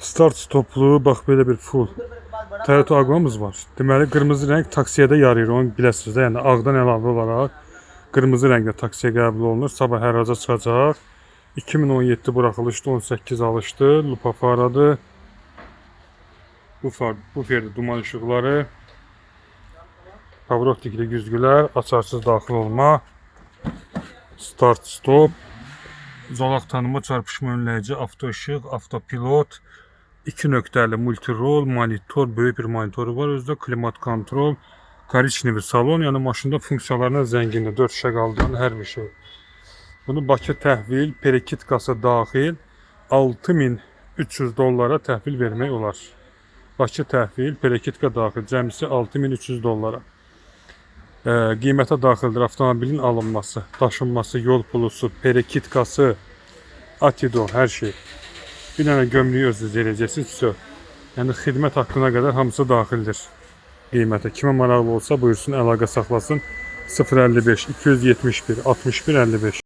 Start stoplu, bax belə bir full Toyota Agua'mız var. Deməli qırmızı rəng taksiyə də yarayır, onu biləsiniz də. Yəni ağdan əlavə olaraq qırmızı rəngdə taksiyə qəbul olunur. Sabah hərraca çıxacaq. 2017 buraxılışdı, 18 alışdı. Lupa faradır. Bu ferdə duman işıqları. Pavroptikli güzgülər, açarsız daxil olma. Start stop. Zolaq tanıma, çarpışma önləyici, avto işıq, avtopilot. 2 nöqtəli multirol, monitor, böyük bir monitoru var. Özdə klimat kontrol, korичневый salon, yəni maşında funksiyalarına zəngindir. 4 şüşə qaldıran hər bir şey. Bunu Bakı təhvil, perekitkası daxil 6300 dollara təhvil vermək olar. Bakı təhvil, perekitka daxil cəmsi 6300 dollara. Qiymətə daxildir avtomobilin alınması, daşınması, yol pulusu, perekitkası, atido, hər şey. Bir dənə gömrüyü özünüz eləyəcəksiniz. Yəni xidmət haqqına qədər hamısı daxildir qiymətə. Kimə maraqlı olsa buyursun, əlaqə saxlasın. 055 271 61 55.